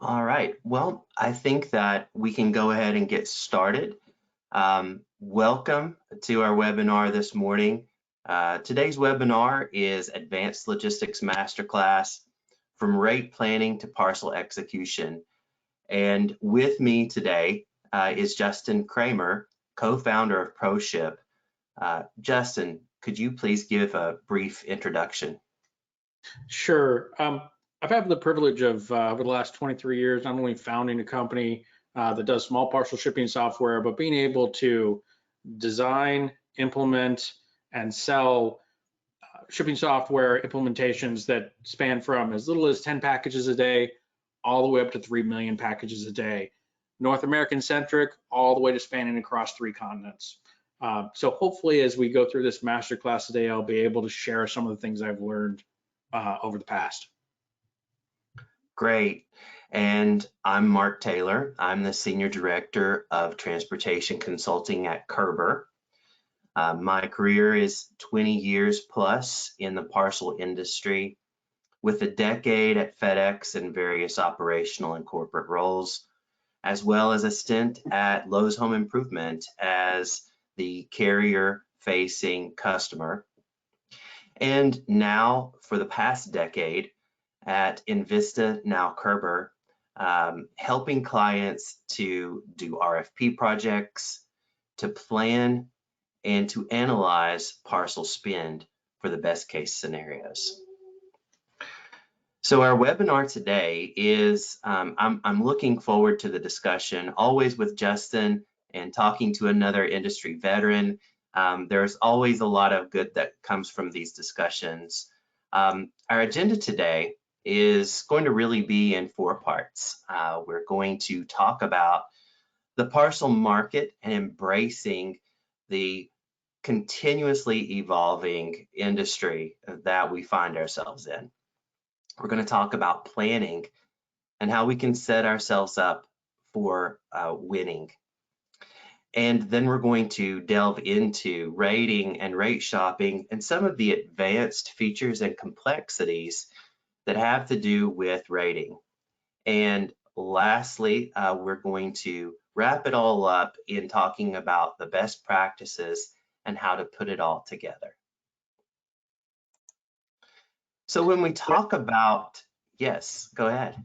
All right. Well, I think that we can go ahead and get started. Welcome to our webinar this morning. Today's webinar is Advanced Logistics Masterclass from Rate Planning to Parcel Execution. And with me today is Justin Kramer, co-founder of ProShip. Justin, could you please give a brief introduction? Sure. I've had the privilege of, over the last 23 years, not only founding a company that does small parcel shipping software, but being able to design, implement, and sell shipping software implementations that span from as little as 10 packages a day all the way up to 3 million packages a day. North American centric, all the way to spanning across 3 continents. So hopefully as we go through this masterclass today, I'll be able to share some of the things I've learned over the past. Great. And I'm Mark Taylor. I'm the Senior Director of Transportation Consulting at Körber. My career is 20 years plus in the parcel industry, with a decade at FedEx in various operational and corporate roles, as well as a stint at Lowe's Home Improvement as the carrier-facing customer. And now, for the past decade, at Invista, now Körber, helping clients to do RFP projects, to plan and to analyze parcel spend for the best case scenarios. So our webinar today is, I'm looking forward to the discussion, always with Justin and talking to another industry veteran. There's always a lot of good that comes from these discussions. Our agenda today is going to really be in 4 parts. We're going to talk about the parcel market and embracing the continuously evolving industry that we find ourselves in. We're going to talk about planning and how we can set ourselves up for winning. And then we're going to delve into rating and rate shopping and some of the advanced features and complexities that have to do with rating. And lastly, we're going to wrap it all up in talking about the best practices and how to put it all together. So when we talk about, yes, go ahead.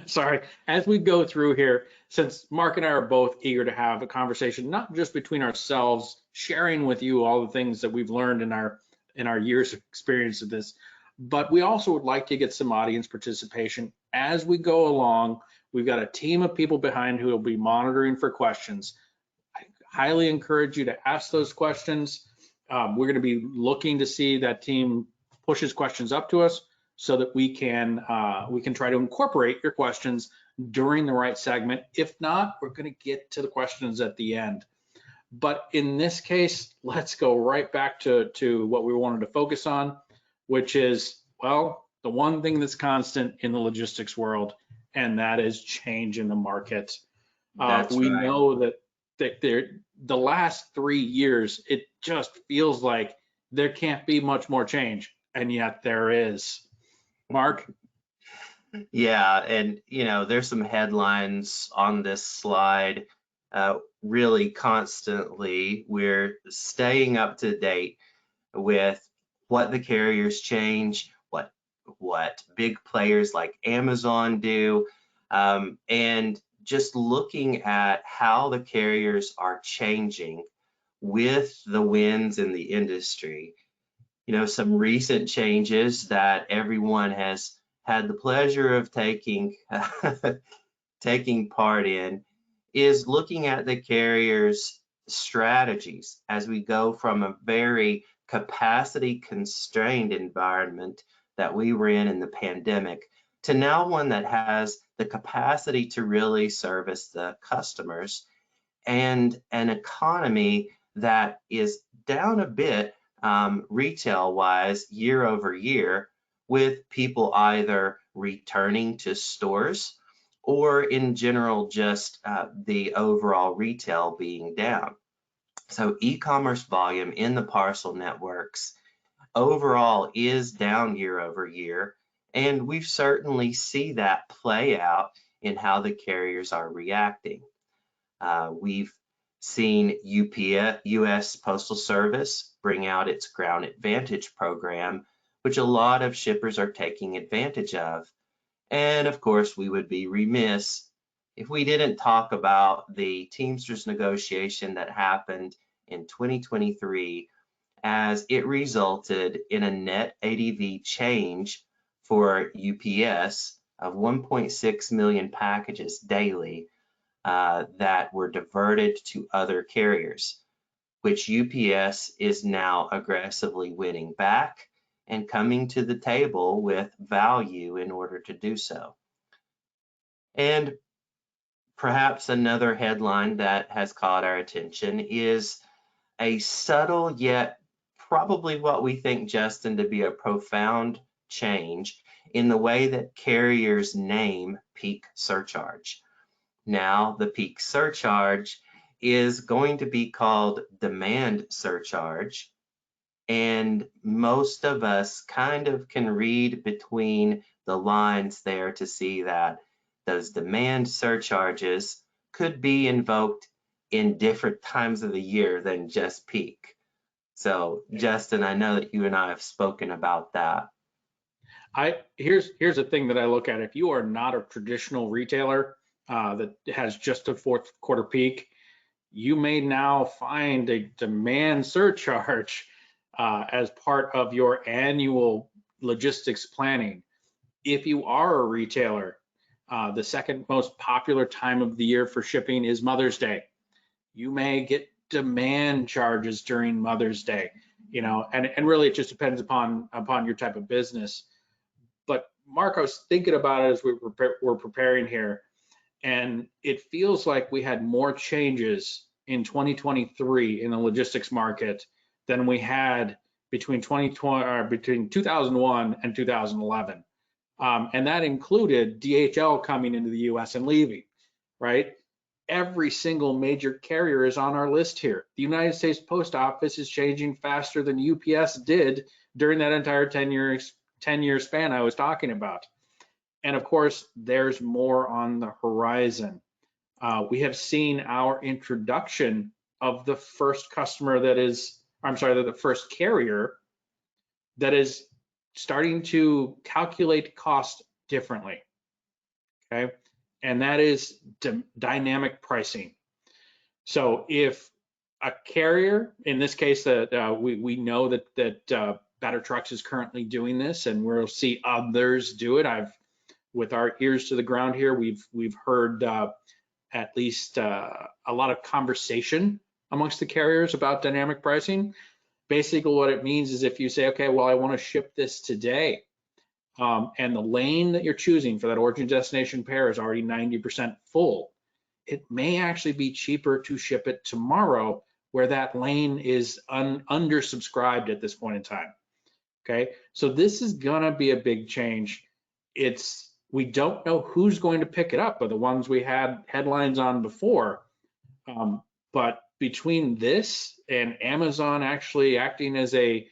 Sorry, as we go through here, since Mark and I are both eager to have a conversation, not just between ourselves, sharing with you all the things that we've learned in our years of experience of this, but we also would like to get some audience participation as we go along. We've got a team of people behind who will be monitoring for questions. I highly encourage you to ask those questions. We're going to be looking to see that team pushes questions up to us so that we can try to incorporate your questions during the right segment. If not, we're going to get to the questions at the end. But in this case, let's go right back to what we wanted to focus on, which is, well, the one thing that's constant in the logistics world, and that is change in the market. We know that the last 3 years, it just feels like there can't be much more change, and yet there is. Mark? Yeah, and there's some headlines on this slide. Really constantly, we're staying up to date with what the carriers change, what big players like Amazon do, and just looking at how the carriers are changing with the winds in the industry. Some recent changes that everyone has had the pleasure of taking part in is looking at the carriers' strategies as we go from a very capacity constrained environment that we were in the pandemic to now one that has the capacity to really service the customers, and an economy that is down a bit retail wise year over year, with people either returning to stores or in general just the overall retail being down. So e-commerce volume in the parcel networks overall is down year over year, and we've certainly see that play out in how the carriers are reacting. We've seen UPS, US Postal Service, bring out its Ground Advantage program, which a lot of shippers are taking advantage of. And of course, we would be remiss if we didn't talk about the Teamsters negotiation that happened in 2023, as it resulted in a net ADV change for UPS of 1.6 million packages daily that were diverted to other carriers, which UPS is now aggressively winning back and coming to the table with value in order to do so. And perhaps another headline that has caught our attention is a subtle yet probably what we think, Justin, to be a profound change in the way that carriers name peak surcharge. Now, the peak surcharge is going to be called demand surcharge, and most of us kind of can read between the lines there to see that those demand surcharges could be invoked in different times of the year than just peak. So, Justin, I know that you and I have spoken about that. Here's a thing that I look at. If you are not a traditional retailer that has just a fourth quarter peak, you may now find a demand surcharge as part of your annual logistics planning. If you are a retailer, the second most popular time of the year for shipping is Mother's Day. You may get demand charges during Mother's Day, and really it just depends upon your type of business. But Mark, I was thinking about it as we're preparing here, and it feels like we had more changes in 2023 in the logistics market than we had between 2001 and 2011. And that included DHL coming into the US and leaving, right? Every single major carrier is on our list here. The United States Post Office is changing faster than UPS did during that entire 10-year span I was talking about. And of course, there's more on the horizon. We have seen our introduction of the first the first carrier that is starting to calculate cost differently, okay? And that is dynamic pricing. So if a carrier, in this case, we know that Better Trucks is currently doing this, and we'll see others do it. With our ears to the ground here, we've heard at least a lot of conversation amongst the carriers about dynamic pricing. Basically, what it means is if you say, okay, well, I want to ship this today, and the lane that you're choosing for that origin destination pair is already 90% full, it may actually be cheaper to ship it tomorrow where that lane is undersubscribed at this point in time. Okay, so this is gonna be a big change. We don't know who's going to pick it up, but the ones we had headlines on before. But between this and Amazon actually acting as a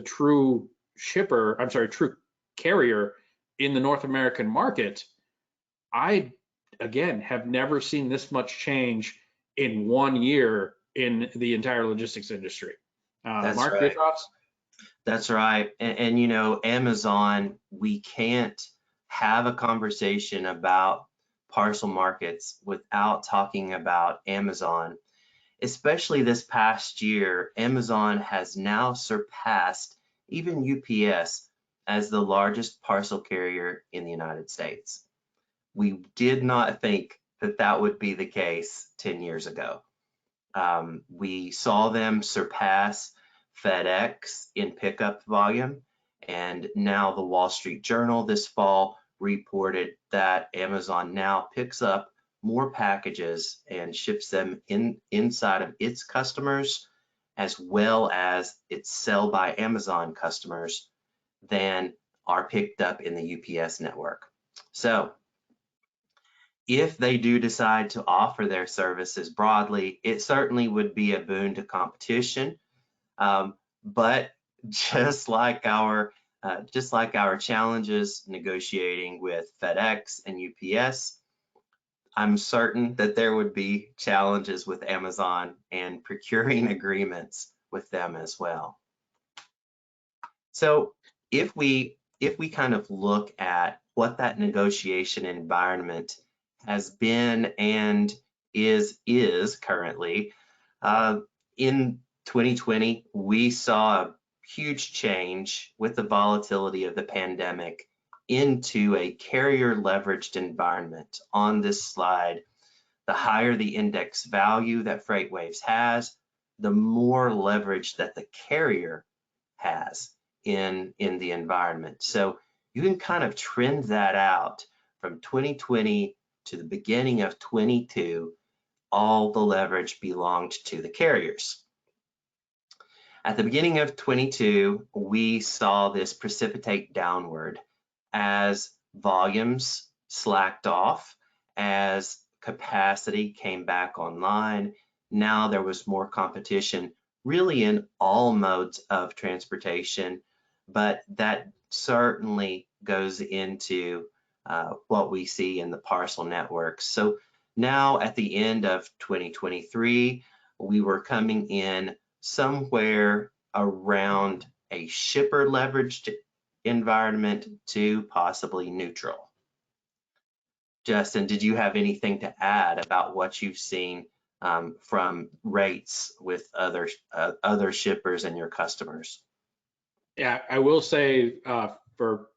true true carrier in the North American market, I again have never seen this much change in 1 year in the entire logistics industry. That's Mark, right. your thoughts? That's right. And Amazon, we can't have a conversation about parcel markets without talking about Amazon. Especially this past year, Amazon has now surpassed even UPS as the largest parcel carrier in the United States. We did not think that that would be the case 10 years ago. We saw them surpass FedEx in pickup volume, and now the Wall Street Journal this fall reported that Amazon now picks up more packages and ships them inside of its customers, as well as its Sell by Amazon customers, than are picked up in the UPS network. So if they do decide to offer their services broadly, it certainly would be a boon to competition. But just like our just like our challenges negotiating with FedEx and UPS, I'm certain that there would be challenges with Amazon and procuring agreements with them as well. So if we kind of look at what that negotiation environment has been and is currently, in 2020, we saw a huge change with the volatility of the pandemic into a carrier leveraged environment. On this slide, the higher the index value that FreightWaves has, the more leverage that the carrier has in the environment. So you can kind of trend that out from 2020 to the beginning of 22, all the leverage belonged to the carriers. At the beginning of 22, we saw this precipitate downward as volumes slacked off, as capacity came back online. Now there was more competition really in all modes of transportation, but that certainly goes into what we see in the parcel networks. So now at the end of 2023, we were coming in somewhere around a shipper leveraged environment to possibly neutral. Justin, did you have anything to add about what you've seen from rates with other shippers and your customers? Yeah, I will say for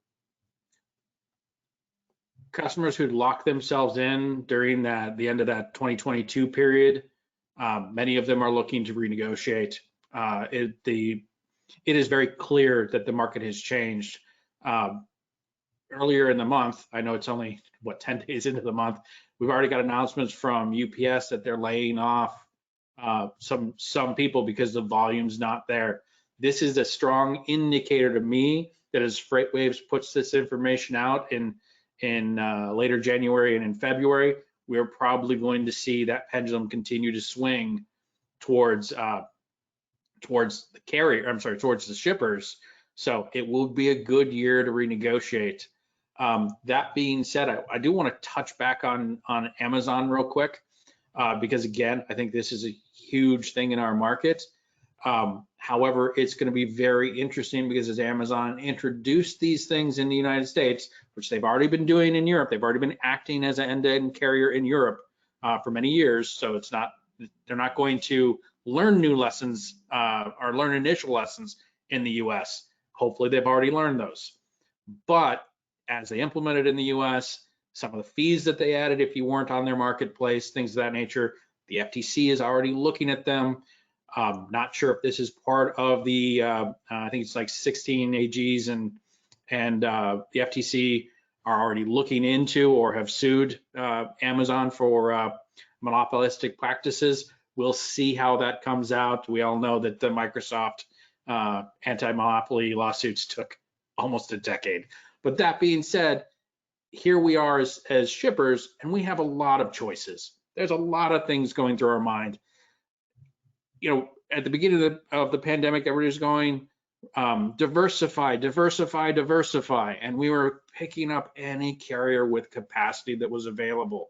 customers who locked themselves in during the end of that 2022 period, many of them are looking to renegotiate. It is very clear that the market has changed. Earlier in the month, I know it's only 10 days into the month, we've already got announcements from UPS that they're laying off some people because the volume's not there. This is a strong indicator to me that as FreightWaves puts this information out in later January and in February, we're probably going to see that pendulum continue to swing towards the carrier. I'm sorry, towards the shippers. So it will be a good year to renegotiate. That being said, I do want to touch back on Amazon real quick because again, I think this is a huge thing in our market. However, it's going to be very interesting because as Amazon introduced these things in the United States, which they've already been doing in Europe, they've already been acting as an end-to-end carrier in Europe for many years. So they're not going to learn new lessons or learn initial lessons in the US. Hopefully they've already learned those. But as they implemented in the US, some of the fees that they added if you weren't on their marketplace, things of that nature, the FTC is already looking at them. Not sure if this is part of the, I think it's like 16 AGs and the FTC are already looking into or have sued Amazon for monopolistic practices. We'll see how that comes out. We all know that the Microsoft anti-monopoly lawsuits took almost a decade. But that being said, here we are as shippers, and we have a lot of choices. There's a lot of things going through our mind. You know, at the beginning of the pandemic, everybody was going diversify, diversify, diversify, and we were picking up any carrier with capacity that was available.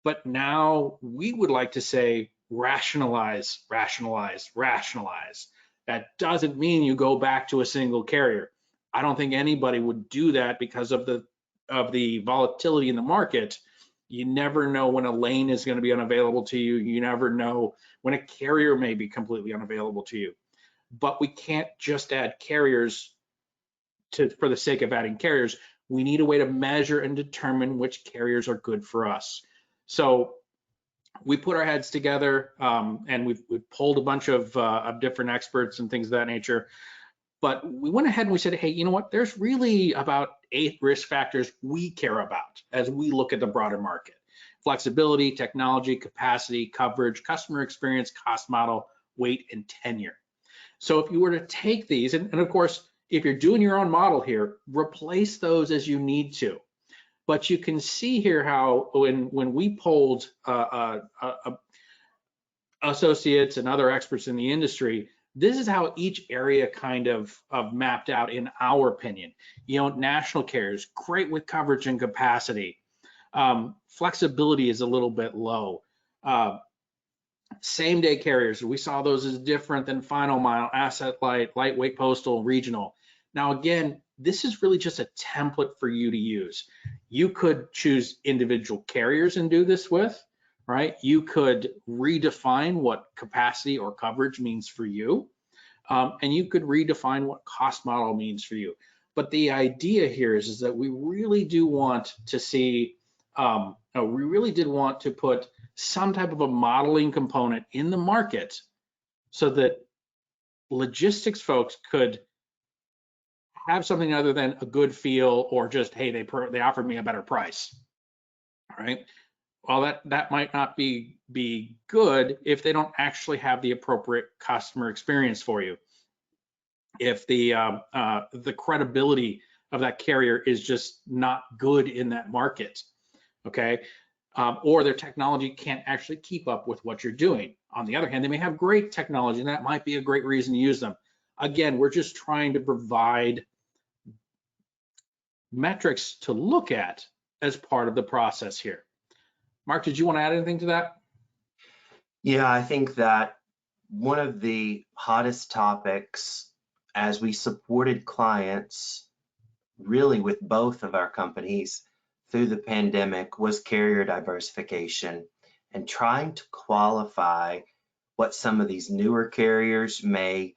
But now we would like to say rationalize, rationalize, rationalize. That doesn't mean you go back to a single carrier. I don't think anybody would do that because of the volatility in the market. You never know when a lane is going to be unavailable to you. You never know when a carrier may be completely unavailable to you. But we can't just add carriers for the sake of adding carriers. We need a way to measure and determine which carriers are good for us. So we put our heads together and we've pulled a bunch of different experts and things of that nature. But we went ahead and we said, hey, you know what? There's really about 8 risk factors we care about as we look at the broader market. Flexibility, technology, capacity, coverage, customer experience, cost model, weight, and tenure. So if you were to take these, and of course, if you're doing your own model here, replace those as you need to. But you can see here how when we polled associates and other experts in the industry, this is how each area kind of mapped out in our opinion. You know, national carriers, great with coverage and capacity. Flexibility is a little bit low. Same day carriers, we saw those as different than final mile, asset light, lightweight postal, regional. Now, again, this is really just a template for you to use. You could choose individual carriers and do this with, right? You could redefine what capacity or coverage means for you. And you could redefine what cost model means for you. But the idea here is that we really do want to see, we really did want to put some type of a modeling component in the market so that logistics folks could have something other than a good feel or just, hey, they offered me a better price. All right. Well, that might not be good if they don't actually have the appropriate customer experience for you. If the credibility of that carrier is just not good in that market, okay? Or their technology can't actually keep up with what you're doing. On the other hand, they may have great technology, and that might be a great reason to use them. Again, we're just trying to provide metrics to look at as part of the process here. Mark, did you want to add anything to that? Yeah, I think that one of the hottest topics as we supported clients really with both of our companies through the pandemic was carrier diversification and trying to qualify what some of these newer carriers may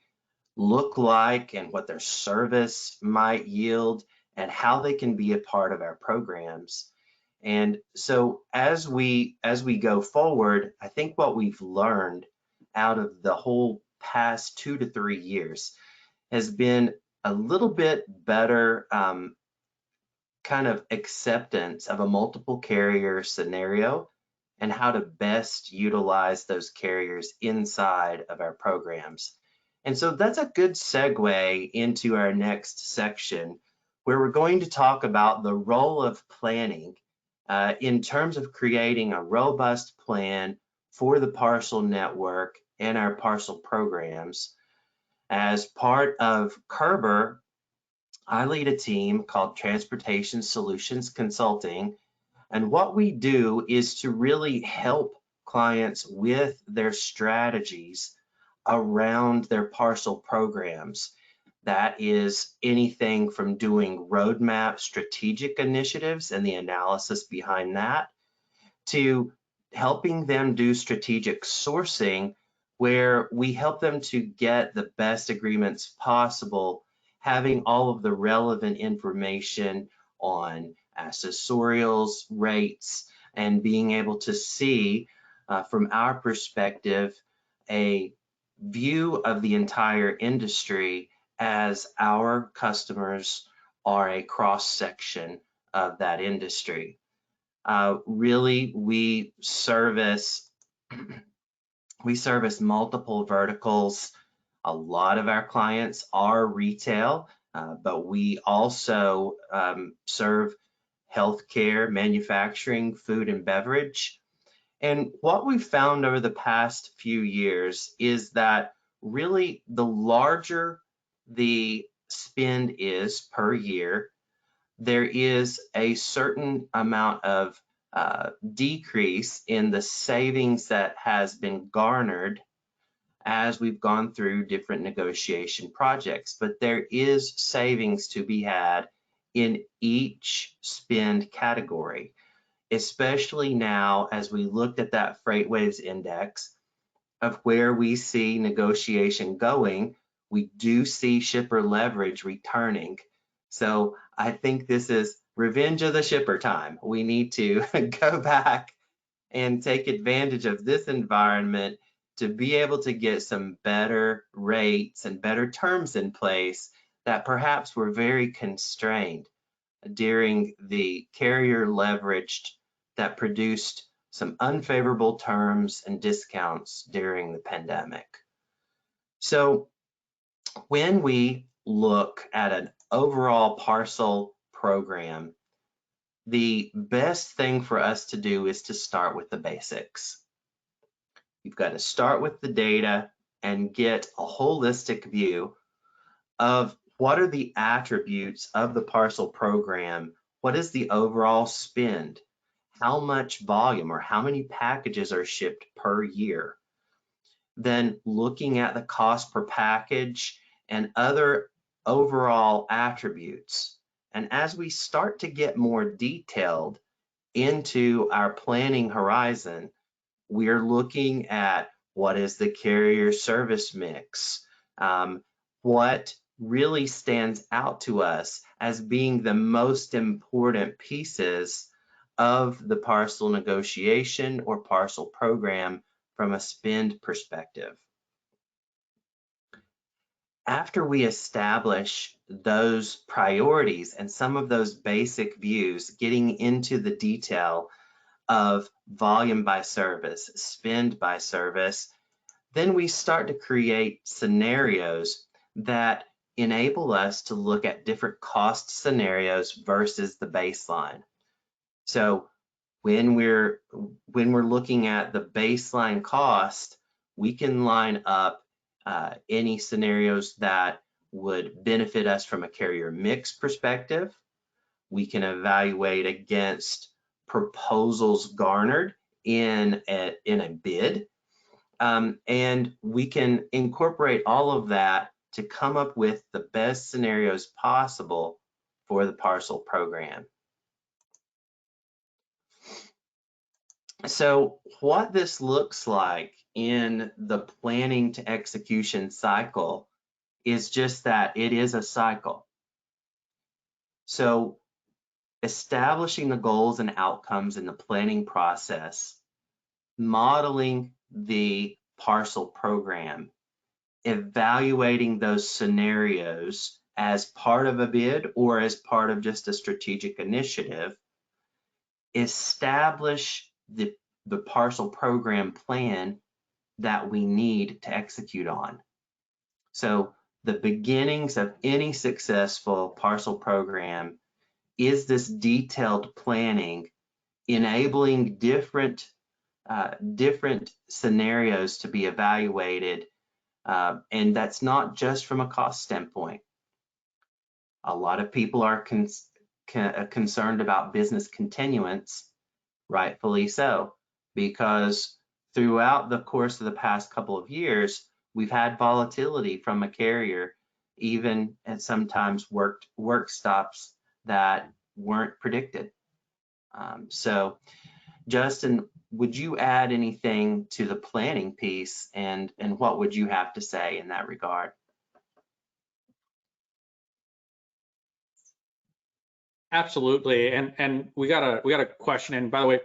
look like and what their service might yield and how they can be a part of our programs. And so as we go forward, I think what we've learned out of the whole past 2 to 3 years has been a little bit better kind of acceptance of a multiple carrier scenario and how to best utilize those carriers inside of our programs. And so that's a good segue into our next section, where we're going to talk about the role of planning in terms of creating a robust plan for the parcel network and our parcel programs. As part of Körber, I lead a team called Transportation Solutions Consulting, and what we do is to really help clients with their strategies around their parcel programs. That is anything from doing roadmap strategic initiatives and the analysis behind that, to helping them do strategic sourcing, where we help them to get the best agreements possible, having all of the relevant information on accessorials, rates, and being able to see from our perspective a view of the entire industry as our customers are a cross section of that industry. Really, we service multiple verticals. A lot of our clients are retail, but we also serve healthcare, manufacturing, food and beverage. And what we've found over the past few years is that really the larger the spend is per year, there is a certain amount of decrease in the savings that has been garnered as we've gone through different negotiation projects. But there is savings to be had in each spend category, especially now as we looked at that freight waves index of where we see negotiation going. We do see shipper leverage returning. So I think this is revenge of the shipper time. We need to go back and take advantage of this environment to be able to get some better rates and better terms in place that perhaps were very constrained during the carrier leveraged that produced some unfavorable terms and discounts during the pandemic. So when we look at an overall parcel program, the best thing for us to do is to start with the basics. You've got to start with the data. and get a holistic view of what are the attributes of the parcel program, what is the overall spend, how much volume or how many packages are shipped per year. Then looking at the cost per package and other overall attributes. And as we start to get more detailed into our planning horizon, we're looking at what is the carrier service mix, what really stands out to us as being the most important pieces of the parcel negotiation or parcel program from a spend perspective. After we establish those priorities and some of those basic views, getting into the detail of volume by service, spend by service, then we start to create scenarios that enable us to look at different cost scenarios versus the baseline. So when we're looking at the baseline cost, we can line up any scenarios that would benefit us from a carrier mix perspective. We can evaluate against proposals garnered in a bid, and we can incorporate all of that to come up with the best scenarios possible for the parcel program. So what this looks like in the planning to execution cycle is just that it is a cycle. So establishing the goals and outcomes in the planning process, modeling the parcel program, evaluating those scenarios as part of a bid or as part of just a strategic initiative, establish the parcel program plan that we need to execute on. So the beginnings of any successful parcel program is this detailed planning, enabling different scenarios to be evaluated, and that's not just from a cost standpoint. A lot of people are concerned about business continuance, rightfully so, because throughout the course of the past couple of years, we've had volatility from a carrier, even at sometimes work stops that weren't predicted. So Justin, would you add anything to the planning piece, and what would you have to say in that regard? Absolutely. And we got a question in, by the way,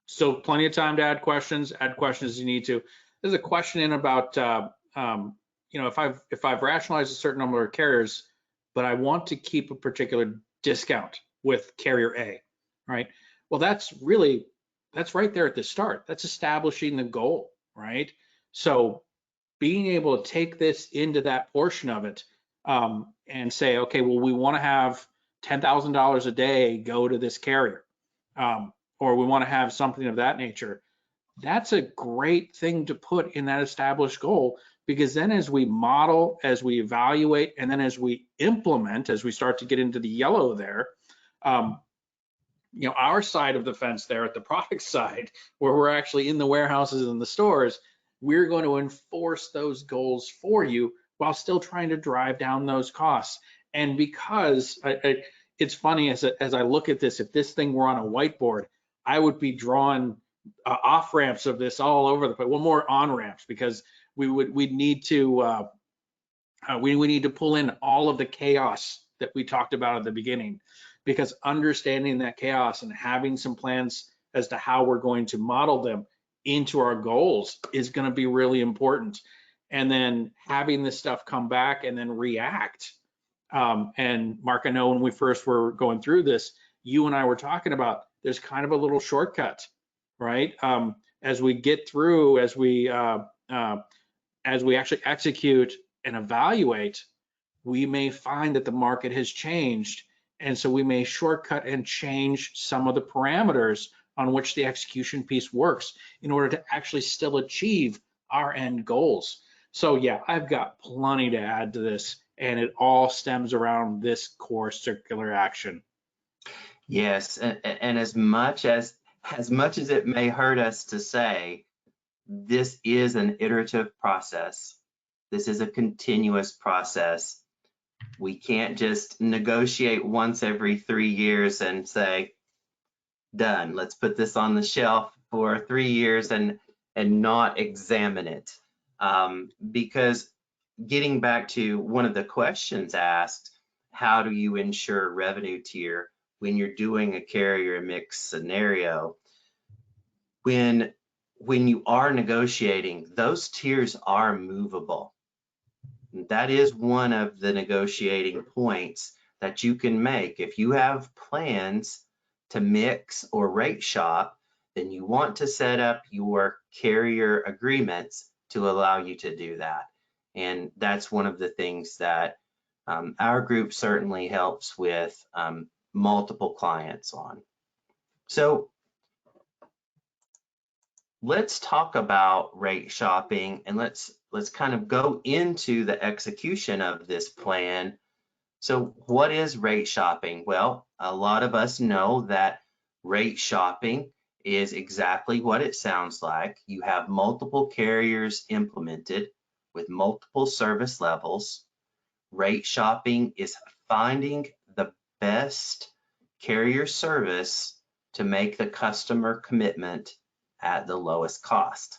so plenty of time to add questions as you need to. There's a question in about if I've rationalized a certain number of carriers, but I want to keep a particular discount with carrier A, right? Well, that's right there at the start. That's establishing the goal, right? So being able to take this into that portion of it and say, okay, well, we want to have $10,000 a day go to this carrier, or we want to have something of that nature. That's a great thing to put in that established goal, because then as we model, as we evaluate, and then as we implement, as we start to get into the yellow there, our side of the fence there at the product side, where we're actually in the warehouses and the stores, we're going to enforce those goals for you while still trying to drive down those costs. And because it's funny, as I look at this, if this thing were on a whiteboard, I would be drawing off ramps of this all over the place. Well, more on ramps, because we'd need to we need to pull in all of the chaos that we talked about at the beginning, because understanding that chaos and having some plans as to how we're going to model them into our goals is going to be really important. And then having this stuff come back and then react. And Mark, I know when we first were going through this, you and I were talking about there's kind of a little shortcut, right? As we get through, as we actually execute and evaluate, we may find that the market has changed. And so we may shortcut and change some of the parameters on which the execution piece works in order to actually still achieve our end goals. So yeah, I've got plenty to add to this, and it all stems around this core circular action. Yes, and as much as it may hurt us to say, this is an iterative process. This is a continuous process. We can't just negotiate once every 3 years and say, done. Let's put this on the shelf for 3 years and not examine it. Because getting back to one of the questions asked, how do you ensure revenue tier when you're doing a carrier mix scenario? When you are negotiating, those tiers are movable. That is one of the negotiating points that you can make. If you have plans to mix or rate shop, then you want to set up your carrier agreements to allow you to do that. And that's one of the things that our group certainly helps with multiple clients on. So let's talk about rate shopping, and let's kind of go into the execution of this plan. So what is rate shopping? Well, a lot of us know that rate shopping is exactly what it sounds like. You have multiple carriers implemented with multiple service levels. Rate shopping is finding the best carrier service to make the customer commitment at the lowest cost.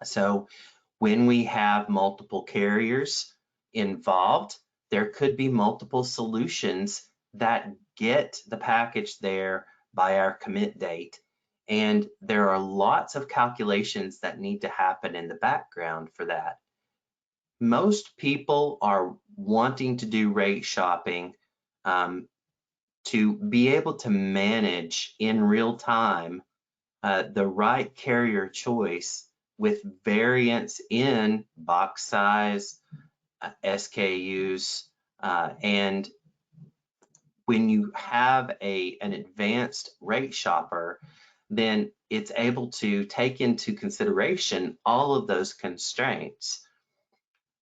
So when we have multiple carriers involved, there could be multiple solutions that get the package there by our commit date. And there are lots of calculations that need to happen in the background for that. Most people are wanting to do rate shopping to be able to manage in real time the right carrier choice with variance in box size, SKUs, and when you have an advanced rate shopper, then it's able to take into consideration all of those constraints.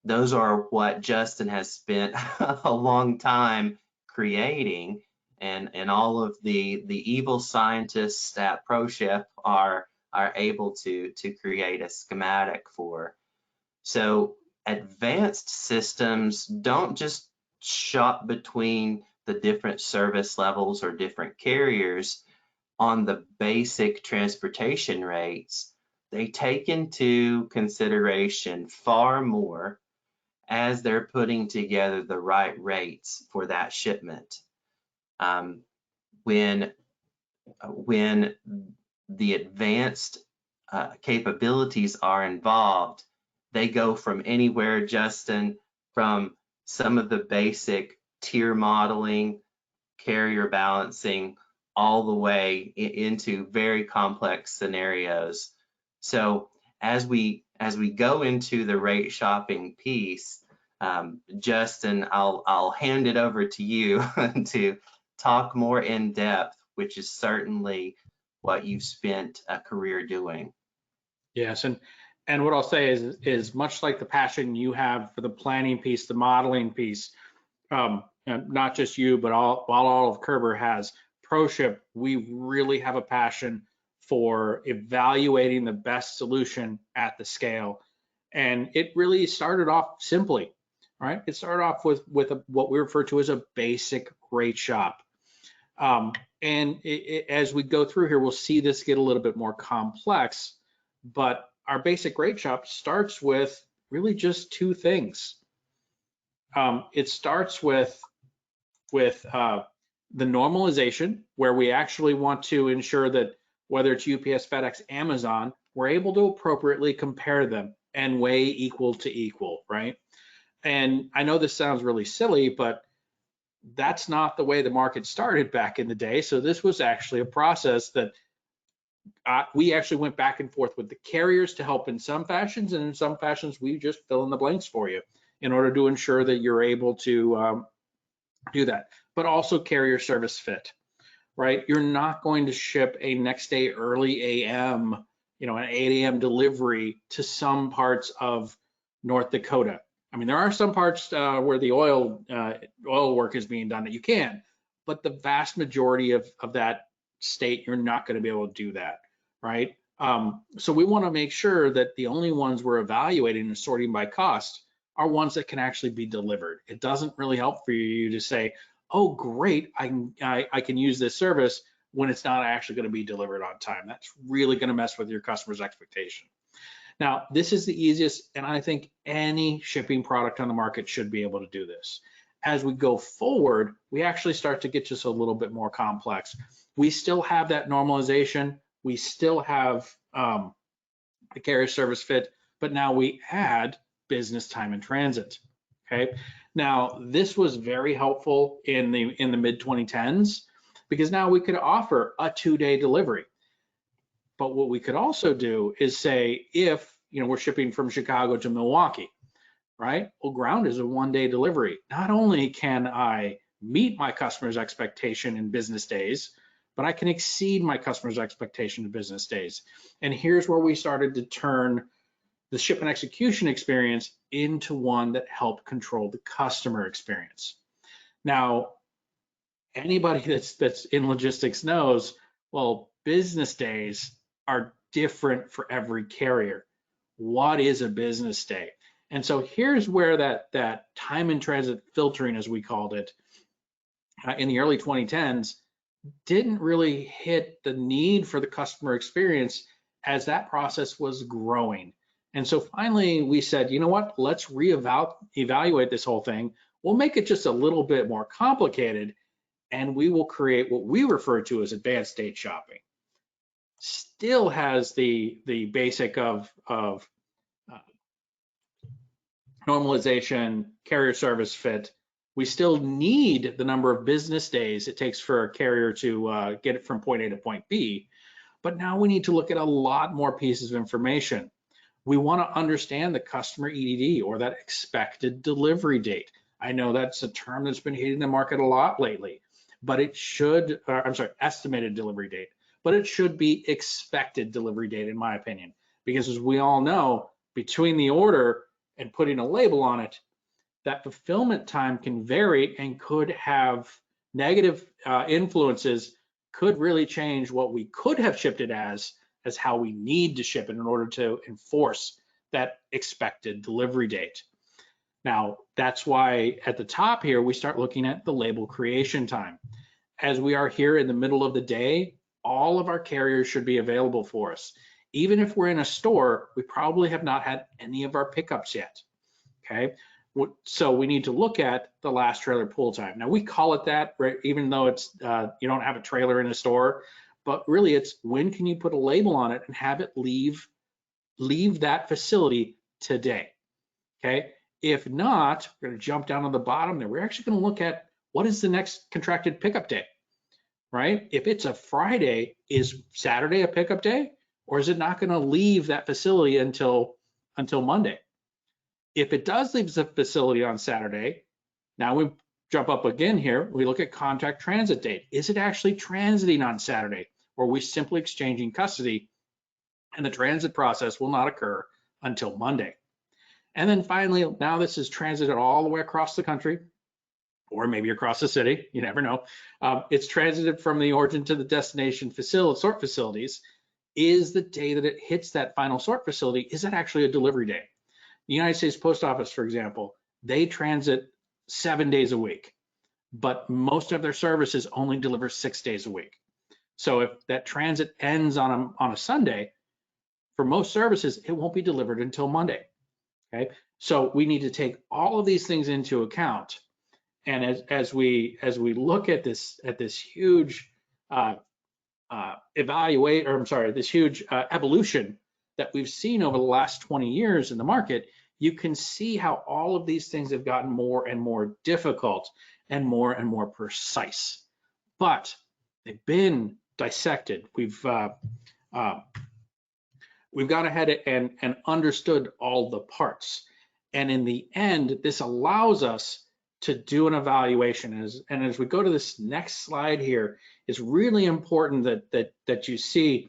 Those are what Justin has spent a long time creating, and all of the evil scientists at ProShip are able to create a schematic for. So advanced systems don't just shop between the different service levels or different carriers on the basic transportation rates. They take into consideration far more as they're putting together the right rates for that shipment. When the advanced capabilities are involved, they go from anywhere, Justin, from some of the basic tier modeling, carrier balancing, all the way into very complex scenarios. So as we go into the rate shopping piece, Justin, I'll hand it over to you to talk more in depth, which is certainly what you've spent a career doing. Yes, and what I'll say is much like the passion you have for the planning piece, the modeling piece, and not just you, but all of Körber has. ProShip, we really have a passion for evaluating the best solution at the scale, and it really started off simply, right? It started off with what we refer to as a basic rate shop. And as we go through here, we'll see this get a little bit more complex, but our basic rate shop starts with really just two things. It starts with the normalization, where we actually want to ensure that whether it's UPS, FedEx, Amazon, we're able to appropriately compare them and weigh equal to equal, right? And I know this sounds really silly, but that's not the way the market started back in the day. So this was actually a process that we actually went back and forth with the carriers to help in some fashions, and in some fashions we just fill in the blanks for you in order to ensure that you're able to do that. But also carrier service fit, right? You're not going to ship a next day early AM, an 8 AM delivery to some parts of North Dakota. I mean, there are some parts where the oil work is being done that you can, but the vast majority of that state, you're not going to be able to do that, right? So we want to make sure that the only ones we're evaluating and sorting by cost are ones that can actually be delivered. It doesn't really help for you to say, oh, great, I can use this service when it's not actually going to be delivered on time. That's really going to mess with your customer's expectation. Now, this is the easiest, and I think any shipping product on the market should be able to do this. As we go forward, we actually start to get just a little bit more complex. We still have that normalization. We still have the carrier service fit, but now we add business time in transit. Okay. Now, this was very helpful in the mid 2010s because now we could offer a 2-day delivery. But what we could also do is say, if we're shipping from Chicago to Milwaukee, right? Well, ground is a 1-day delivery. Not only can I meet my customer's expectation in business days, but I can exceed my customer's expectation in business days. And here's where we started to turn the ship and execution experience into one that helped control the customer experience. Now, anybody that's in logistics knows, well, business days are different for every carrier. What is a business day? And so here's where that time in transit filtering, as we called it, in the early 2010s, didn't really hit the need for the customer experience as that process was growing. And so finally we said, you know what, let's evaluate this whole thing. We'll make it just a little bit more complicated, and we will create what we refer to as advanced date shopping. Still has the basic of normalization, carrier service fit. We still need the number of business days it takes for a carrier to get it from point A to point B, but now we need to look at a lot more pieces of information. We want to understand the customer EDD, or that expected delivery date. I know that's a term that's been hitting the market a lot lately, but it should, estimated delivery date, but it should be expected delivery date in my opinion, because as we all know, between the order and putting a label on it, that fulfillment time can vary and could have negative influences, could really change what we could have shipped it as how we need to ship it in order to enforce that expected delivery date. Now, that's why at the top here, we start looking at the label creation time. As we are here in the middle of the day, all of our carriers should be available for us. Even if we're in a store, we probably have not had any of our pickups yet, okay? So we need to look at the last trailer pull time. Now we call it that, right? Even though it's you don't have a trailer in a store, but really it's when can you put a label on it and have it leave that facility today, okay? If not, we're gonna jump down on the bottom there. We're actually gonna look at what is the next contracted pickup day, right? If it's a Friday, is Saturday a pickup day, or is it not gonna leave that facility until Monday? If it does leave the facility on Saturday, now we jump up again here, we look at contract transit date. Is it actually transiting on Saturday, or are we simply exchanging custody and the transit process will not occur until Monday? And then finally, now this is transited all the way across the country, or maybe across the city, you never know. It's transited from the origin to the destination sort facilities. Is the day that it hits that final sort facility, is that actually a delivery day? The United States Post Office, for example, they transit 7 days a week, but most of their services only deliver 6 days a week. So if that transit ends on a Sunday, for most services, it won't be delivered until Monday, okay? So we need to take all of these things into account. And as we look at this huge this huge evolution that we've seen over the last 20 years in the market, you can see how all of these things have gotten more and more difficult and more precise. But they've been dissected. We've gone ahead and understood all the parts. And in the end, this allows us to do an evaluation. And as we go to this next slide here, it's really important that you see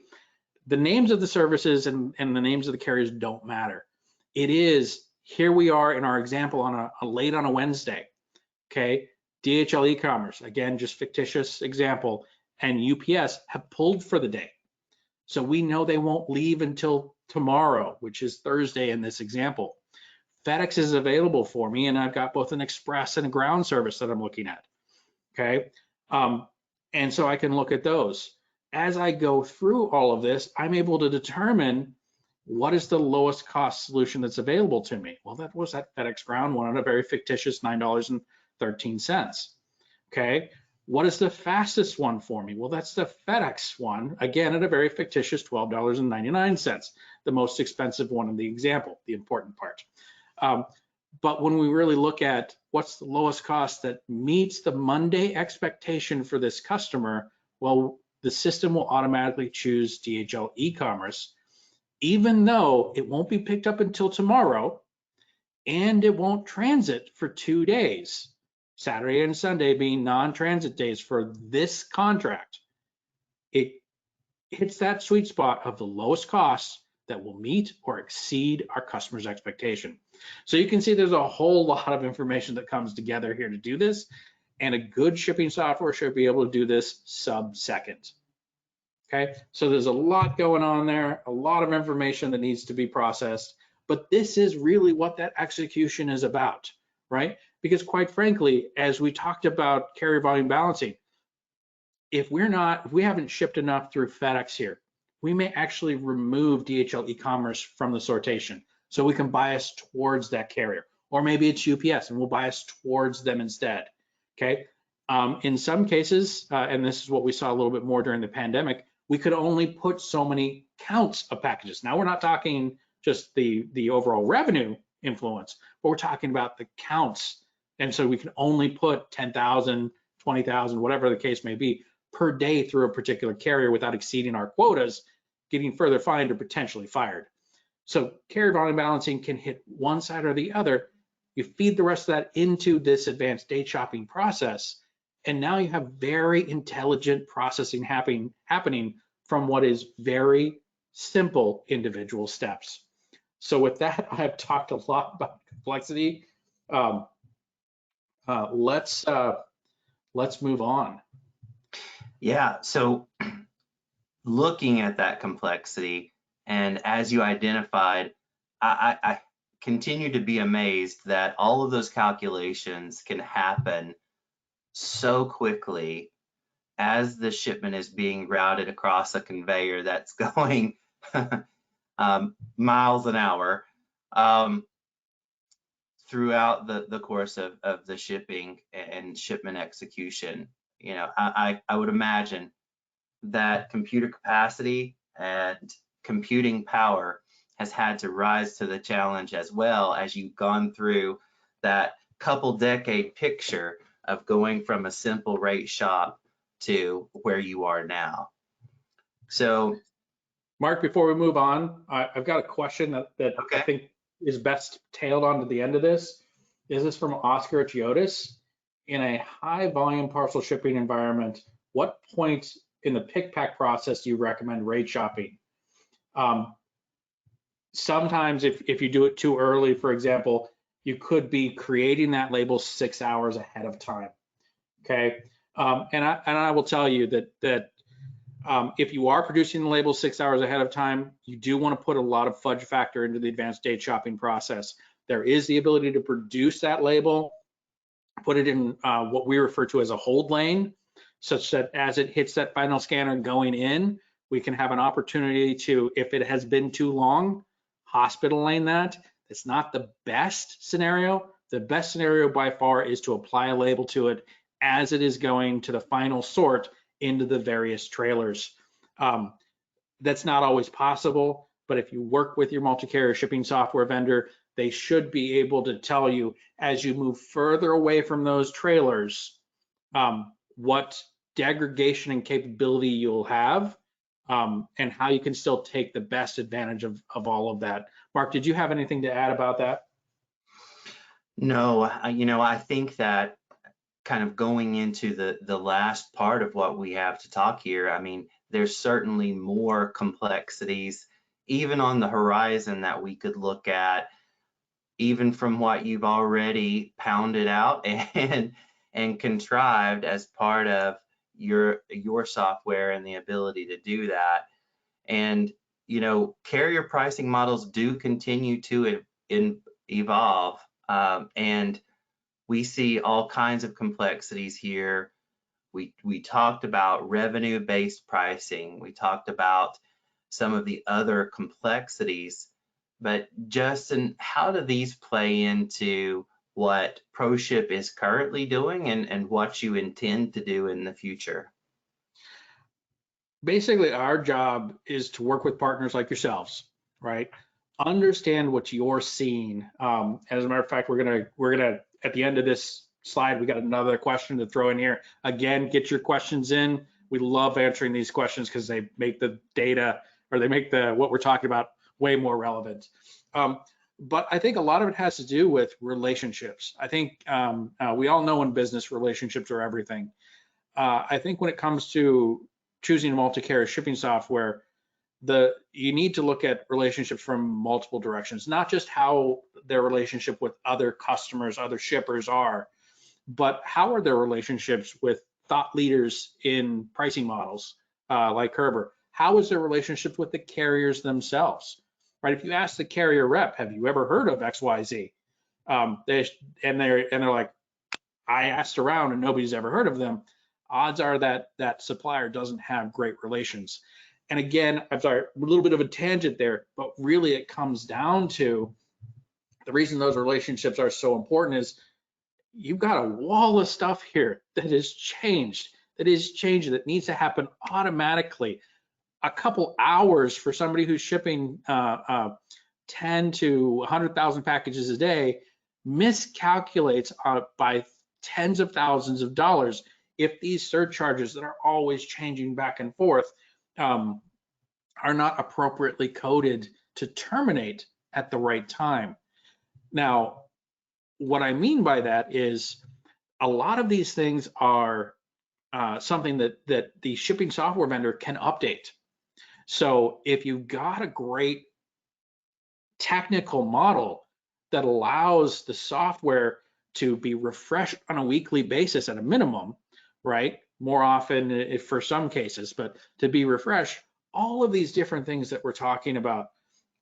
the names of the services and the names of the carriers don't matter. It is Here we are in our example on a late on a Wednesday, okay? DHL e-commerce, again, just fictitious example, and UPS have pulled for the day. So we know they won't leave until tomorrow, which is Thursday in this example. FedEx is available for me, and I've got both an express and a ground service that I'm looking at, okay? And so I can look at those. As I go through all of this, I'm able to determine what is the lowest cost solution that's available to me. Well, that was that FedEx ground one at a very fictitious $9.13. Okay, what is the fastest one for me? Well, that's the FedEx one, again, at a very fictitious $12.99, the most expensive one in the example, the important part. But when we really look at what's the lowest cost that meets the Monday expectation for this customer, well, the system will automatically choose DHL e-commerce, even though it won't be picked up until tomorrow, and it won't transit for 2 days, Saturday and Sunday being non-transit days for this contract. It hits that sweet spot of the lowest cost that will meet or exceed our customer's expectation. So you can see there's a whole lot of information that comes together here to do this, and a good shipping software should be able to do this sub-second. Okay, so there's a lot going on there, a lot of information that needs to be processed, but this is really what that execution is about, right? Because quite frankly, as we talked about carrier volume balancing, if we haven't shipped enough through FedEx here, we may actually remove DHL e-commerce from the sortation, so we can bias towards that carrier. Or maybe it's UPS and we'll bias towards them instead, okay? In some cases, and this is what we saw a little bit more during the pandemic, we could only put so many counts of packages. Now we're not talking just the overall revenue influence, but we're talking about the counts. And so we can only put 10,000, 20,000, whatever the case may be, per day through a particular carrier without exceeding our quotas, getting further fined or potentially fired. So carrier volume balancing can hit one side or the other. You feed the rest of that into this advanced date shopping process, and now you have very intelligent processing happening from what is very simple individual steps. So with that, I've talked a lot about complexity. Let's move on. Yeah, so looking at that complexity, and as you identified, I continue to be amazed that all of those calculations can happen so quickly as the shipment is being routed across a conveyor that's going miles an hour throughout the course of the shipping and shipment execution. You know, I would imagine that computer capacity and computing power has had to rise to the challenge as well as you've gone through that couple decade picture of going from a simple rate shop to where you are now. So, Mark, before we move on, I've got a question that okay. I think is best tailed onto the end of this. This is from Oscar at Chiotis. In a high volume parcel shipping environment, what point in the pick pack process do you recommend rate shopping? Sometimes if you do it too early, for example, you could be creating that label 6 hours ahead of time. Okay, and I will tell you that if you are producing the label 6 hours ahead of time, you do want to put a lot of fudge factor into the advanced date shopping process. There is the ability to produce that label, put it in what we refer to as a hold lane, such that as it hits that final scanner going in, we can have an opportunity to, if it has been too long, hospital lane that. It's not the best scenario. The best scenario by far is to apply a label to it as it is going to the final sort into the various trailers. That's not always possible, but if you work with your multi-carrier shipping software vendor, they should be able to tell you as you move further away from those trailers, what degradation and capability you'll have, and how you can still take the best advantage of all of that. Mark, did you have anything to add about that? No, you know, I think that kind of going into the last part of what we have to talk here, I mean, there's certainly more complexities even on the horizon that we could look at, even from what you've already pounded out and contrived as part of your software and the ability to do that. And carrier pricing models do continue to evolve, and we see all kinds of complexities here. We talked about revenue-based pricing. We talked about some of the other complexities. But Justin, how do these play into what ProShip is currently doing and what you intend to do in the future? Basically, our job is to work with partners like yourselves, right? Understand what you're seeing. As a matter of fact, we're gonna at the end of this slide, we got another question to throw in here. Again, get your questions in. We love answering these questions because they make the data, or they make what we're talking about way more relevant. But I think a lot of it has to do with relationships. I think we all know in business, relationships are everything. I think when it comes to choosing multi-carrier shipping software, you need to look at relationships from multiple directions, not just how their relationship with other customers, other shippers are, but how are their relationships with thought leaders in pricing models like Körber? How is their relationship with the carriers themselves? Right? If you ask the carrier rep, have you ever heard of XYZ? They're like, I asked around and nobody's ever heard of them. Odds are that that supplier doesn't have great relations. And again, I'm sorry, a little bit of a tangent there, but really it comes down to the reason those relationships are so important is you've got a wall of stuff here that has changed, that needs to happen automatically. A couple hours for somebody who's shipping 10 to 100,000 packages a day miscalculates by tens of thousands of dollars if these surcharges that are always changing back and forth are not appropriately coded to terminate at the right time. Now, what I mean by that is a lot of these things are something that the shipping software vendor can update. So if you've got a great technical model that allows the software to be refreshed on a weekly basis at a minimum, right? More often if for some cases, but to be refreshed, all of these different things that we're talking about,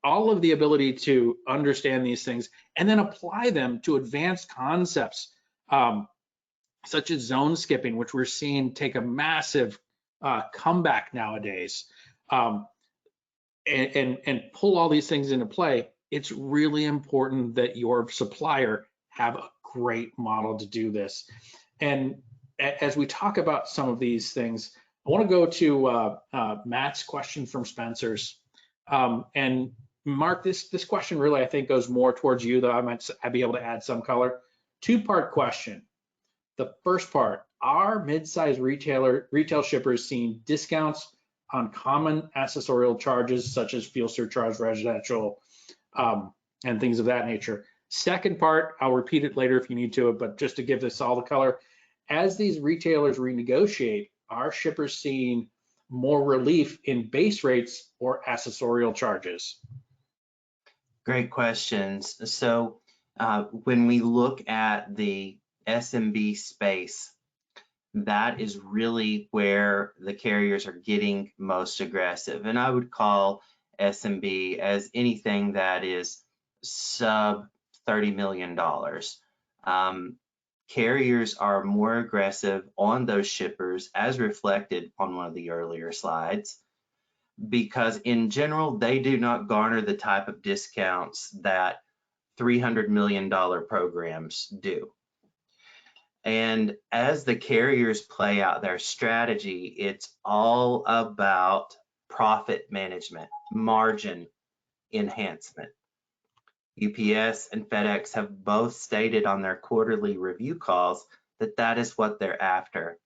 all of the ability to understand these things and then apply them to advanced concepts, such as zone skipping, which we're seeing take a massive comeback nowadays, and pull all these things into play. It's really important that your supplier have a great model to do this. And as we talk about some of these things, I want to go to Matt's question from Spencer's. And Mark, this question really, I think, goes more towards you, though I'd be able to add some color. Two-part question. The first part, are mid-sized retail shippers seeing discounts on common accessorial charges such as fuel surcharge, residential, and things of that nature? Second part, I'll repeat it later if you need to, but just to give this all the color, as these retailers renegotiate, are shippers seeing more relief in base rates or accessorial charges? Great questions. So when we look at the SMB space, that is really where the carriers are getting most aggressive. And I would call SMB as anything that is sub $30 million. Carriers are more aggressive on those shippers, as reflected on one of the earlier slides, because in general, they do not garner the type of discounts that $300 million programs do. And as the carriers play out their strategy, it's all about profit management, margin enhancement. UPS and FedEx have both stated on their quarterly review calls that that is what they're after.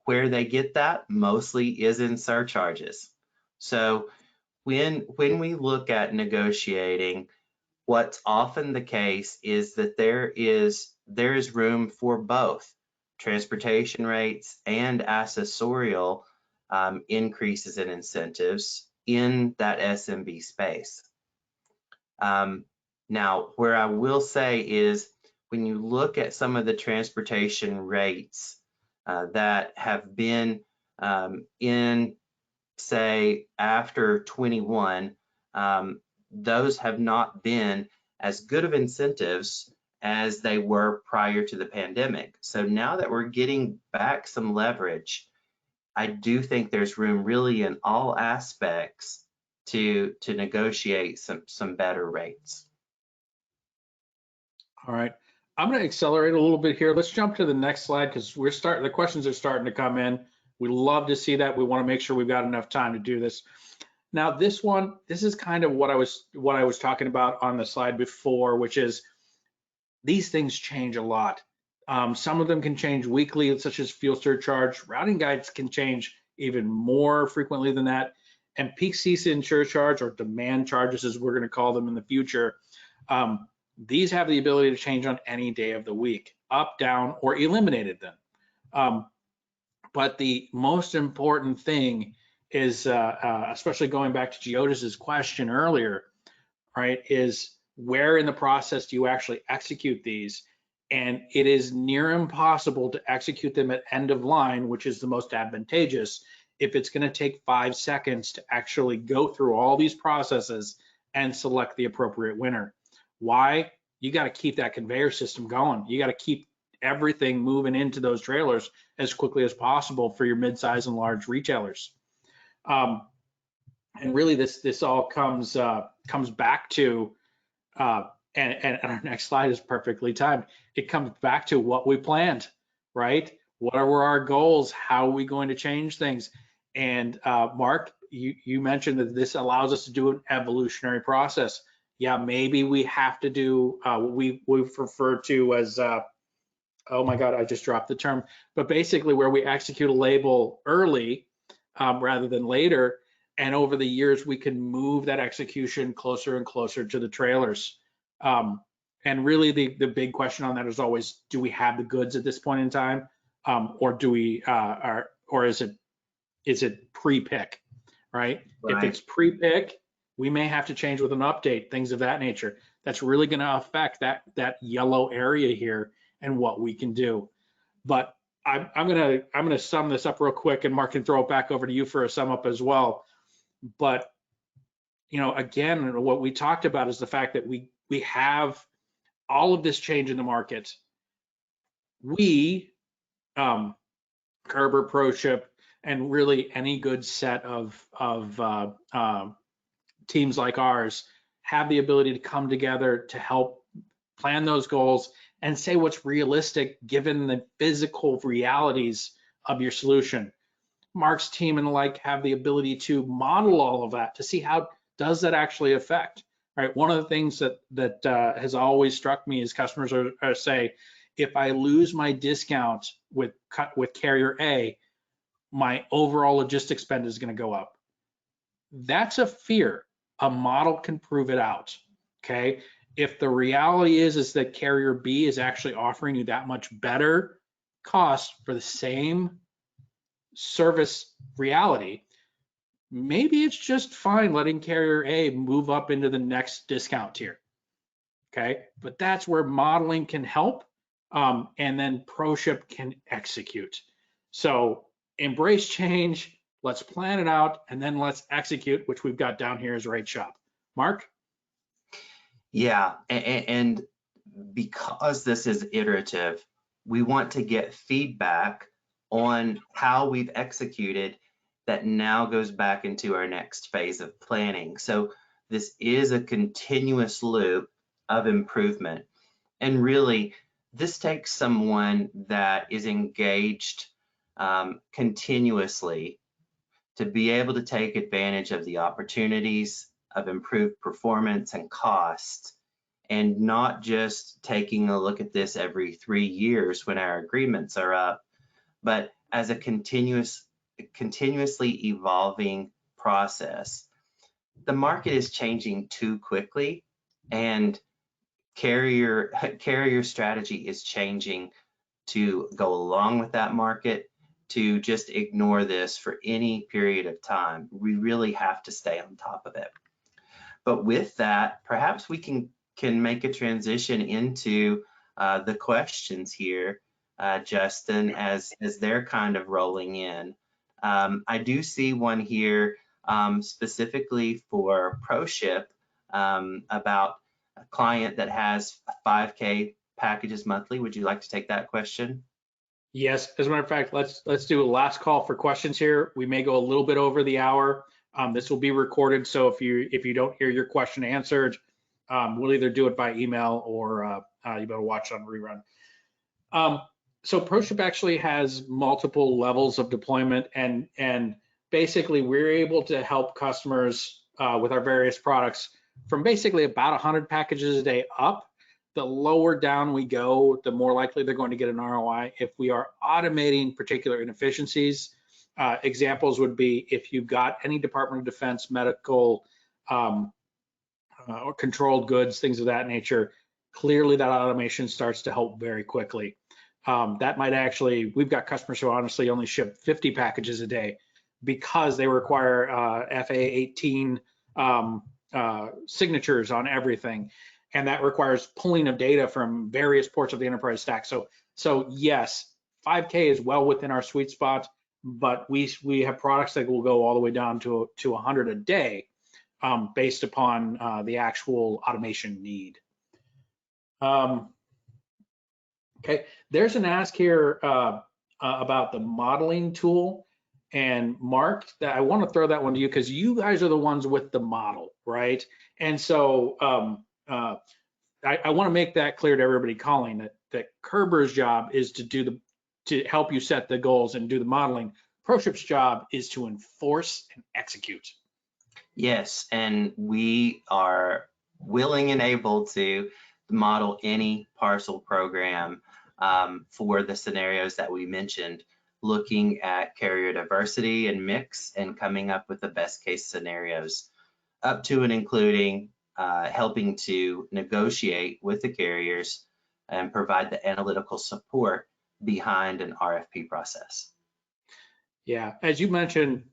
Where they get that mostly is in surcharges. So when we look at negotiating, what's often the case is that there is room for both transportation rates and accessorial increases in incentives in that SMB space. Now, where I will say is when you look at some of the transportation rates that have been in, say, after 21, those have not been as good of incentives as they were prior to the pandemic. So now that we're getting back some leverage, I do think there's room really in all aspects to negotiate some better rates. All right. I'm going to accelerate a little bit here. Let's jump to the next slide because the questions are starting to come in. We love to see that. We want to make sure we've got enough time to do this. Now, this is kind of what I was talking about on the slide before, which is these things change a lot. Some of them can change weekly, such as fuel surcharge. Routing guides can change even more frequently than that. And peak season surcharge, or demand charges as we're going to call them in the future, these have the ability to change on any day of the week, up, down, or eliminated then. But the most important thing is, especially going back to Geodis's question earlier, right, is where in the process do you actually execute these? And it is near impossible to execute them at end of line, which is the most advantageous, if it's going to take 5 seconds to actually go through all these processes and select the appropriate winner. Why? You got to keep that conveyor system going. You got to keep everything moving into those trailers as quickly as possible for your mid-size and large retailers. And really, this all comes back to, and our next slide is perfectly timed. It comes back to what we planned, right? What were our goals? How are we going to change things? And Mark, you mentioned that this allows us to do an evolutionary process. Yeah, maybe we have to do what we've referred to as, oh my God, I just dropped the term, but basically where we execute a label early rather than later. And over the years, we can move that execution closer and closer to the trailers. And really the big question on that is always, do we have the goods at this point in time? Or do we, or is it pre-pick, right? If it's pre-pick, we may have to change with an update, things of that nature. That's really going to affect that yellow area here and what we can do. But I'm gonna sum this up real quick, and Mark can throw it back over to you for a sum up as well. But again, what we talked about is the fact that we have all of this change in the market. We, Körber, ProShip, and really any good set of teams like ours have the ability to come together to help plan those goals and say what's realistic given the physical realities of your solution. Mark's team and the like have the ability to model all of that to see how does that actually affect, right? One of the things that has always struck me is customers are say, if I lose my discount with carrier A, my overall logistics spend is going to go up. That's a fear. A model can prove it out, okay? If the reality is that carrier B is actually offering you that much better cost for the same service reality, maybe it's just fine letting carrier A move up into the next discount tier, okay? But that's where modeling can help, and then ProShip can execute. So embrace change, let's plan it out, and then let's execute, which we've got down here as rate shop. Mark? Yeah, and because this is iterative, we want to get feedback on how we've executed that now goes back into our next phase of planning. So this is a continuous loop of improvement. And really, this takes someone that is engaged continuously to be able to take advantage of the opportunities of improved performance and cost, and not just taking a look at this every 3 years when our agreements are up, but as a continuously evolving process. The market is changing too quickly, and carrier strategy is changing to go along with that market, to just ignore this for any period of time. We really have to stay on top of it. But with that, perhaps we can can make a transition into the questions here, Justin, as they're kind of rolling in. I do see one here specifically for ProShip about a client that has 5K packages monthly. Would you like to take that question? Yes, as a matter of fact, let's do a last call for questions here. We may go a little bit over the hour. This will be recorded, so if you don't hear your question answered, we'll either do it by email or you better watch it on rerun. So ProShip actually has multiple levels of deployment, and basically we're able to help customers with our various products from basically about 100 packages a day up. The lower down we go, the more likely they're going to get an ROI. If we are automating particular inefficiencies, examples would be if you've got any Department of Defense, medical, or controlled goods, things of that nature, clearly that automation starts to help very quickly. That might actually, we've got customers who honestly only ship 50 packages a day because they require FA18 signatures on everything. And that requires pulling of data from various ports of the enterprise stack. So yes, 5K is well within our sweet spot, but we have products that will go all the way down to 100 a day based upon the actual automation need. Okay, there's an ask here about the modeling tool. And Mark, I want to throw that one to you because you guys are the ones with the model, right? And so I want to make that clear to everybody calling that Körber's job is to help you set the goals and do the modeling. ProShip's job is to enforce and execute. Yes, and we are willing and able to model any parcel program for the scenarios that we mentioned, looking at carrier diversity and mix and coming up with the best case scenarios, up to and including helping to negotiate with the carriers and provide the analytical support behind an RFP process. Yeah, as you mentioned,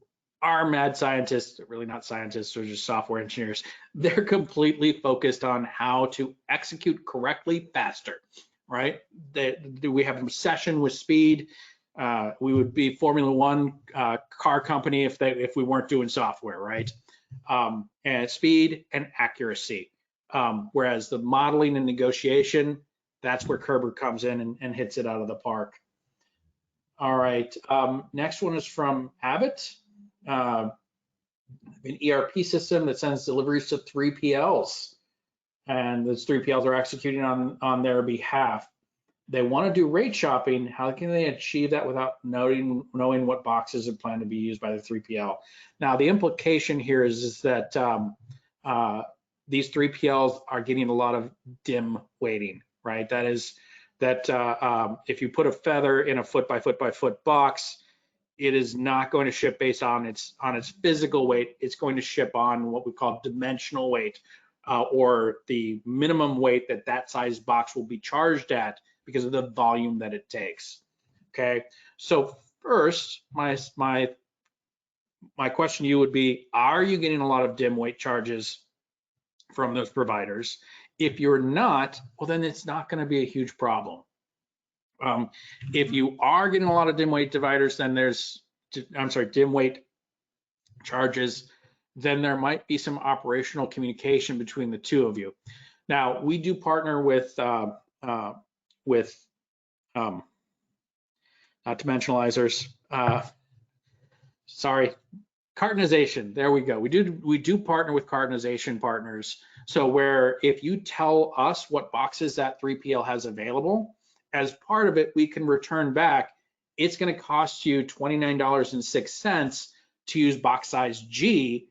our mad scientists, really not scientists, they're just software engineers, they're completely focused on how to execute correctly faster, right? We have an obsession with speed. We would be Formula One car company if we weren't doing software, right? And speed and accuracy. Whereas the modeling and negotiation, that's where Körber comes in and hits it out of the park. All right, next one is from Abbott. An ERP system that sends deliveries to 3PLs, and those 3PLs are executing on their behalf. They want to do rate shopping. How can they achieve that without knowing what boxes are planned to be used by the 3PL? Now, the implication here is that these 3PLs are getting a lot of dim weighting, right? That is that if you put a feather in a foot by foot by foot box, it is not going to ship based on its physical weight. It's going to ship on what we call dimensional weight, or the minimum weight that size box will be charged at because of the volume that it takes. Okay, so first, my question to you would be: are you getting a lot of dim weight charges from those providers? If you're not, well, then it's not going to be a huge problem. If you are getting a lot of dim weight dividers, then dim weight charges, then there might be some operational communication between the two of you. Now, we do partner with not dimensionalizers. Sorry, cartonization. There we go. We do partner with cartonization partners. So where if you tell us what boxes that 3PL has available, as part of it, we can return back. It's going to cost you $29.06 to use box size G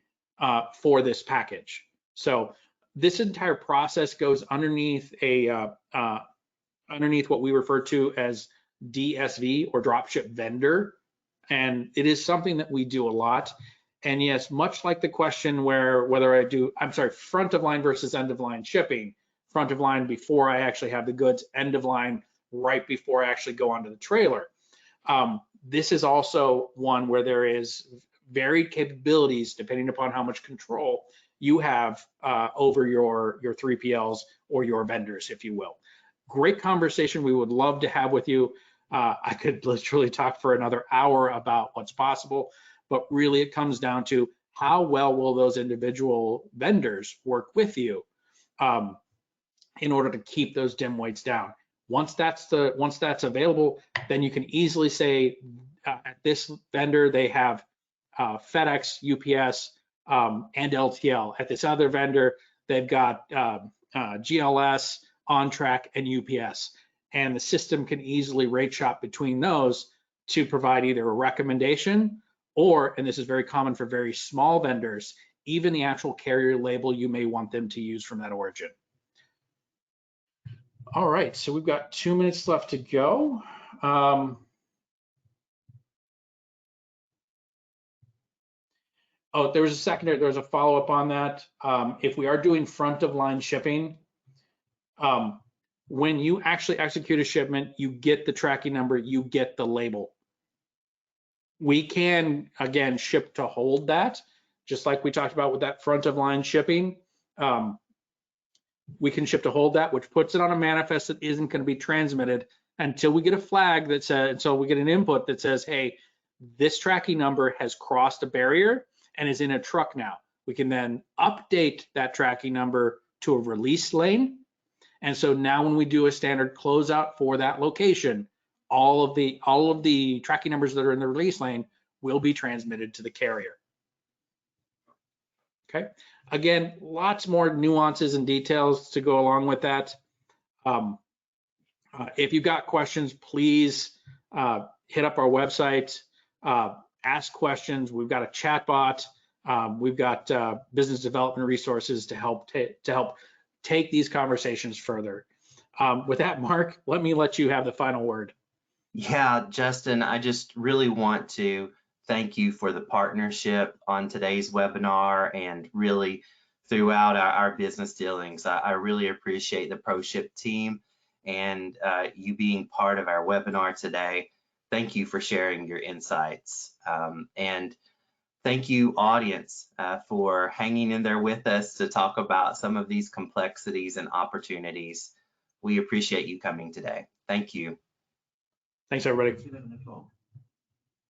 for this package. So this entire process goes underneath underneath what we refer to as DSV, or dropship vendor, and it is something that we do a lot. And yes, much like the question whether I do, front of line versus end of line shipping, front of line before I actually have the goods, end of line right before I actually go onto the trailer. This is also one where there is varied capabilities depending upon how much control you have over your 3PLs or your vendors, if you will. Great conversation we would love to have with you. I could literally talk for another hour about what's possible, but really it comes down to how well will those individual vendors work with you in order to keep those dim weights down. Once that's available, then you can easily say at this vendor they have FedEx, UPS, and LTL. At this other vendor, they've got GLS, OnTrack, and UPS. And the system can easily rate shop between those to provide either a recommendation or, and this is very common for very small vendors, even the actual carrier label you may want them to use from that origin. All right, so we've got 2 minutes left to go. Oh, there was a follow-up on that. If we are doing front of line shipping, when you actually execute a shipment, you get the tracking number, you get the label. We can, again, ship to hold that, just like we talked about with that front of line shipping. We can ship to hold that, which puts it on a manifest that isn't going to be transmitted until we get a flag that says, until we get an input that says, hey, this tracking number has crossed a barrier and is in a truck now. We can then update that tracking number to a release lane. And so now when we do a standard closeout for that location, all of the tracking numbers that are in the release lane will be transmitted to the carrier. Okay. Again, lots more nuances and details to go along with that. If you've got questions, please hit up our website, ask questions. We've got a chat bot. We've got business development resources to help take these conversations further. With that, Mark, let you have the final word. Yeah, Justin, I just really want to thank you for the partnership on today's webinar and really throughout our business dealings. I really appreciate the ProShip team and you being part of our webinar today. Thank you for sharing your insights. And thank you, audience, for hanging in there with us to talk about some of these complexities and opportunities. We appreciate you coming today. Thank you. Thanks, everybody.